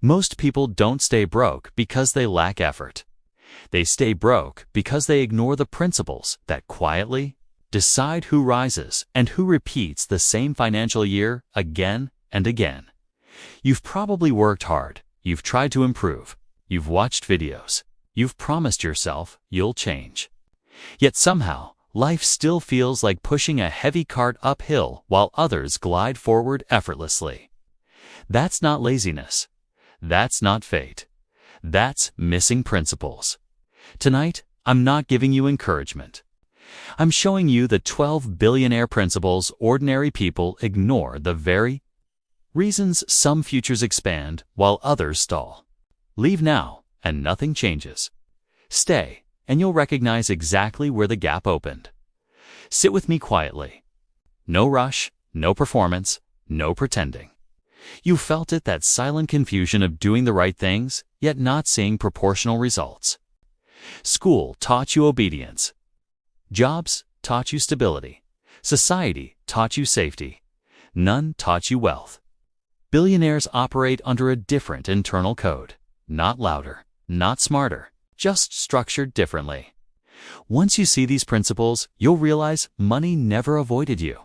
Most people don't stay broke because they lack effort. They stay broke because they ignore the principles that quietly decide who rises and who repeats the same financial year again and again. You've probably worked hard, you've tried to improve, you've watched videos, you've promised yourself you'll change. Yet somehow, life still feels like pushing a heavy cart uphill while others glide forward effortlessly. That's not laziness. That's not fate. That's missing principles. Tonight, I'm not giving you encouragement. I'm showing you the 12 billionaire principles ordinary people ignore, the very reasons some futures expand while others stall. Leave now, and nothing changes. Stay, and you'll recognize exactly where the gap opened. Sit with me quietly. No rush, no performance, no pretending. You felt it, that silent confusion of doing the right things, yet not seeing proportional results. School taught you obedience. Jobs taught you stability. Society taught you safety. None taught you wealth. Billionaires operate under a different internal code. Not louder, not smarter, just structured differently. Once you see these principles, you'll realize money never avoided you.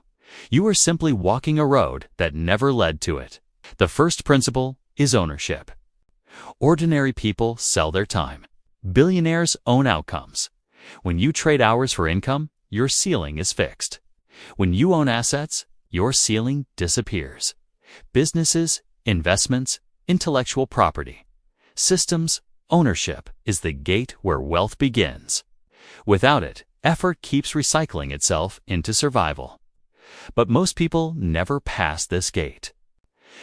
You are simply walking a road that never led to it. The first principle is ownership. Ordinary people sell their time. Billionaires own outcomes. When you trade hours for income, your ceiling is fixed. When you own assets, your ceiling disappears. Businesses, investments, intellectual property, systems, ownership is the gate where wealth begins. Without it, effort keeps recycling itself into survival. But most people never pass this gate.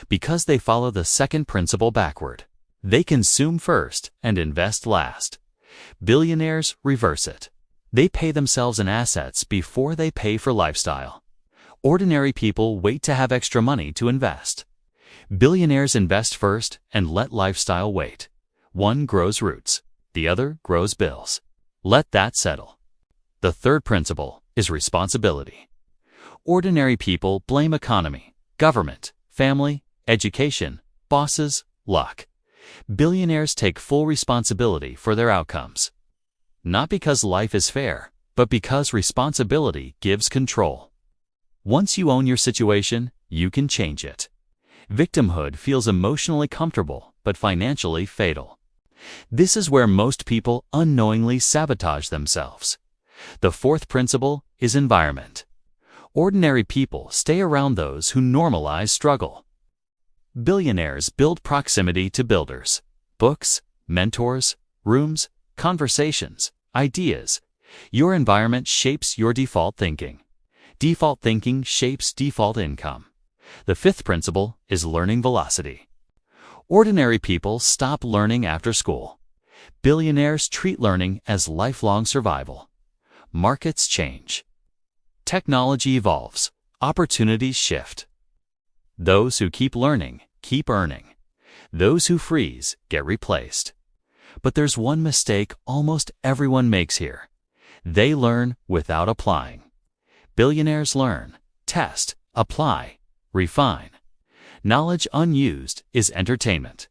Because they follow the second principle backward. They consume first and invest last. Billionaires reverse it. They pay themselves in assets before they pay for lifestyle. Ordinary people wait to have extra money to invest. Billionaires invest first and let lifestyle wait. One grows roots, the other grows bills. Let that settle. The third principle is responsibility. Ordinary people blame economy, government, family, education, bosses, luck. Billionaires take full responsibility for their outcomes. Not because life is fair, but because responsibility gives control. Once you own your situation, you can change it. Victimhood feels emotionally comfortable, but financially fatal. This is where most people unknowingly sabotage themselves. The fourth principle is environment. Ordinary people stay around those who normalize struggle. Billionaires build proximity to builders. Books, mentors, rooms, conversations, ideas. Your environment shapes your default thinking. Default thinking shapes default income. The fifth principle is learning velocity. Ordinary people stop learning after school. Billionaires treat learning as lifelong survival. Markets change. Technology evolves. Opportunities shift. Those who keep learning keep earning. Those who freeze get replaced. But there's one mistake almost everyone makes here. They learn without applying. Billionaires learn, test, apply, refine. Knowledge unused is entertainment.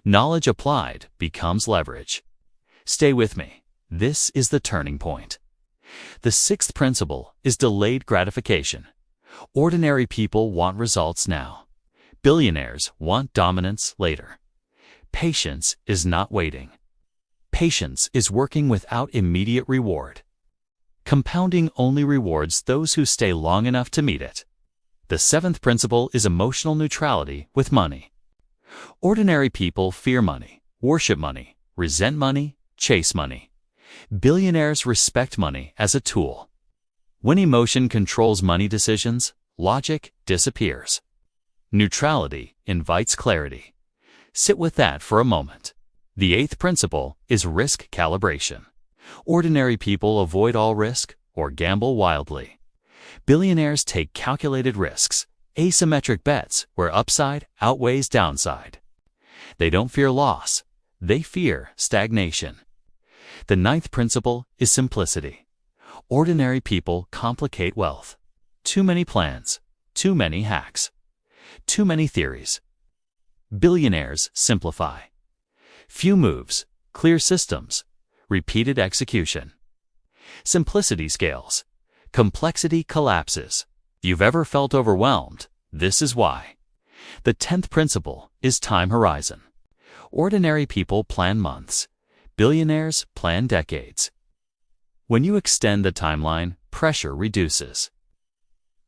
Knowledge applied becomes leverage. Stay with me. This is the turning point. The sixth principle is delayed gratification. Ordinary people want results now. Billionaires want dominance later. Patience is not waiting. Patience is working without immediate reward. Compounding only rewards those who stay long enough to meet it. The seventh principle is emotional neutrality with money. Ordinary people fear money, worship money, resent money, chase money. Billionaires respect money as a tool. When emotion controls money decisions, logic disappears. Neutrality invites clarity. Sit with that for a moment. The eighth principle is risk calibration. Ordinary people avoid all risk or gamble wildly. Billionaires take calculated risks, asymmetric bets where upside outweighs downside. They don't fear loss, they fear stagnation. The ninth principle is simplicity. Ordinary people complicate wealth. Too many plans, too many hacks, too many theories. Billionaires simplify. Few moves, clear systems, repeated execution. Simplicity scales. Complexity collapses. If you've ever felt overwhelmed, this is why. The 10th principle is time horizon. Ordinary people plan months. Billionaires plan decades. When you extend the timeline, pressure reduces.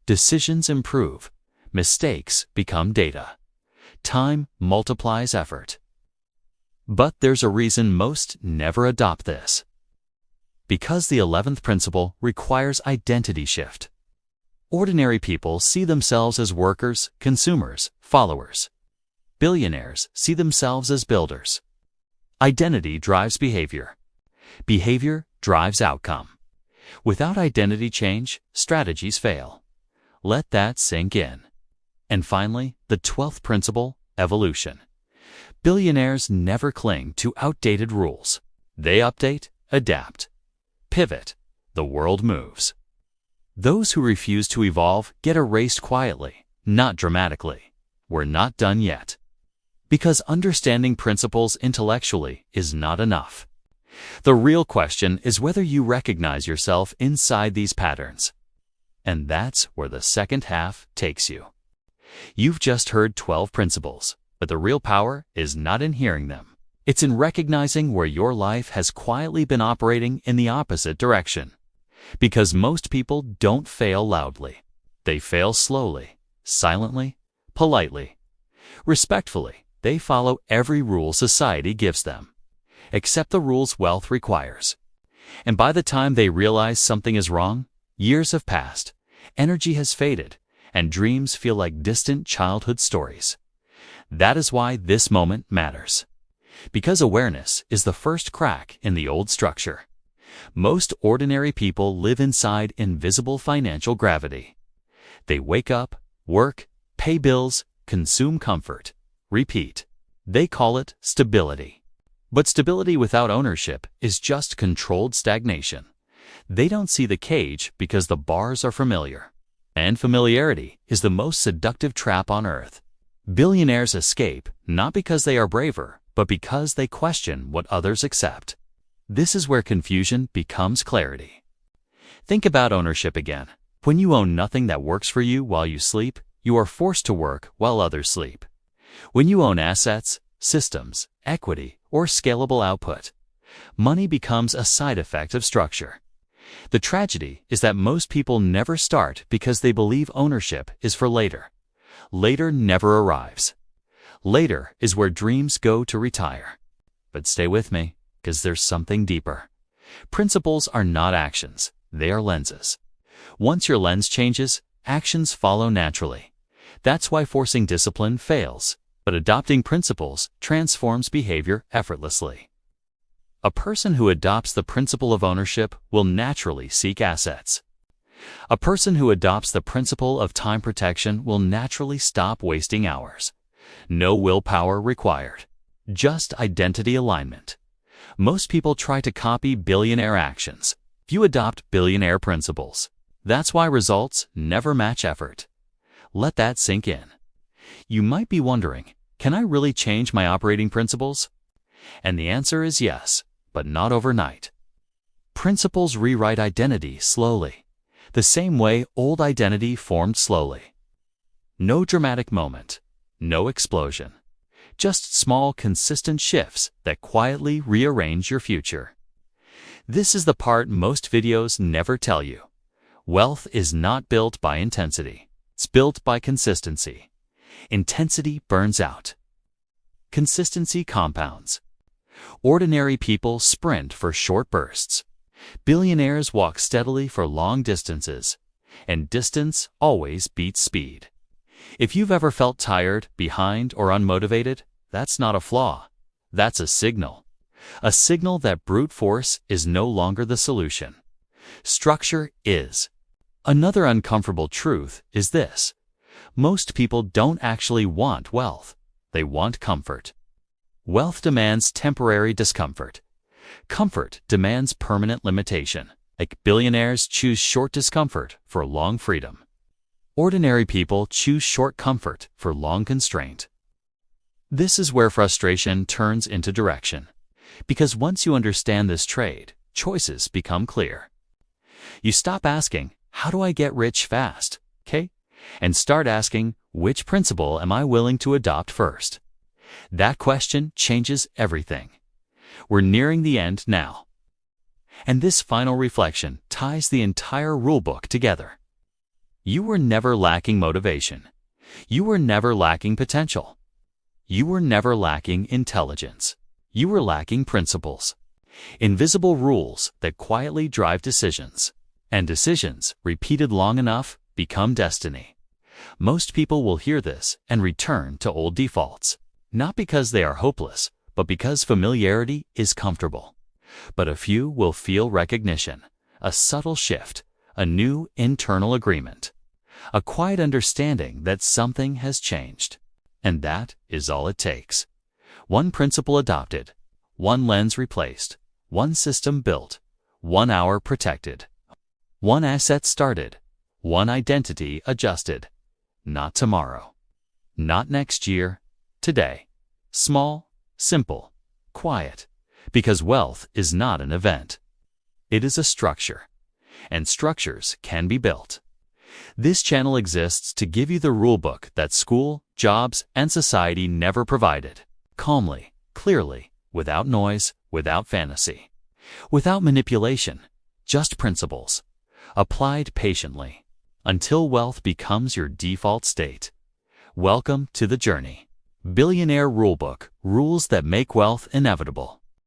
Decisions improve. Mistakes become data. Time multiplies effort. But there's a reason most never adopt this. Because the 11th principle requires identity shift. Ordinary people see themselves as workers, consumers, followers. Billionaires see themselves as builders. Identity drives behavior. Behavior drives outcome. Without identity change, strategies fail. Let that sink in. And finally, the 12th principle, evolution. Billionaires never cling to outdated rules. They update, adapt, pivot. The world moves. Those who refuse to evolve get erased quietly, not dramatically. We're not done yet. Because understanding principles intellectually is not enough. The real question is whether you recognize yourself inside these patterns. And that's where the second half takes you. You've just heard 12 principles, but the real power is not in hearing them. It's in recognizing where your life has quietly been operating in the opposite direction. Because most people don't fail loudly. They fail slowly, silently, politely. Respectfully, they follow every rule society gives them, except the rules wealth requires. And by the time they realize something is wrong, years have passed, energy has faded, and dreams feel like distant childhood stories. That is why this moment matters. Because awareness is the first crack in the old structure. Most ordinary people live inside invisible financial gravity. They wake up, work, pay bills, consume comfort, repeat. They call it stability. But stability without ownership is just controlled stagnation. They don't see the cage because the bars are familiar. And familiarity is the most seductive trap on earth. Billionaires escape not because they are braver, but because they question what others accept. This is where confusion becomes clarity. Think about ownership again. When you own nothing that works for you while you sleep, you are forced to work while others sleep. When you own assets, systems, equity, or scalable output, money becomes a side effect of structure. The tragedy is that most people never start because they believe ownership is for later. Later never arrives. Later is where dreams go to retire. But stay with me, because there's something deeper. Principles are not actions, they are lenses. Once your lens changes, actions follow naturally. That's why forcing discipline fails, but adopting principles transforms behavior effortlessly. A person who adopts the principle of ownership will naturally seek assets. A person who adopts the principle of time protection will naturally stop wasting hours. No willpower required, just identity alignment. Most people try to copy billionaire actions. You adopt billionaire principles. That's why results never match effort. Let that sink in. You might be wondering, can I really change my operating principles? And the answer is yes, but not overnight. Principles rewrite identity slowly, the same way old identity formed slowly. No dramatic moment, no explosion. Just small, consistent shifts that quietly rearrange your future. This is the part most videos never tell you. Wealth is not built by intensity. It's built by consistency. Intensity burns out. Consistency compounds. Ordinary people sprint for short bursts. Billionaires walk steadily for long distances. And distance always beats speed. If you've ever felt tired, behind, or unmotivated, that's not a flaw. That's a signal. A signal that brute force is no longer the solution. Structure is. Another uncomfortable truth is this. Most people don't actually want wealth. They want comfort. Wealth demands temporary discomfort. Comfort demands permanent limitation. Like billionaires choose short discomfort for long freedom. Ordinary people choose short comfort for long constraint. This is where frustration turns into direction. Because once you understand this trade, choices become clear. You stop asking, how do I get rich fast? Okay? And start asking, which principle am I willing to adopt first? That question changes everything. We're nearing the end now. And this final reflection ties the entire rulebook together. You were never lacking motivation. You were never lacking potential. You were never lacking intelligence. You were lacking principles. Invisible rules that quietly drive decisions. And decisions, repeated long enough, become destiny. Most people will hear this and return to old defaults. Not because they are hopeless, but because familiarity is comfortable. But a few will feel recognition, a subtle shift, a new internal agreement, a quiet understanding that something has changed. And that is all it takes. One principle adopted, one lens replaced, one system built, 1 hour protected, one asset started, one identity adjusted. Not tomorrow, not next year, today. Small, simple, quiet. Because wealth is not an event. It is a structure. And structures can be built. This channel exists to give you the rulebook that school, jobs, and society never provided. Calmly, clearly, without noise, without fantasy, without manipulation, just principles, applied patiently, until wealth becomes your default state. Welcome to the journey. Billionaire Rulebook, rules that make wealth inevitable.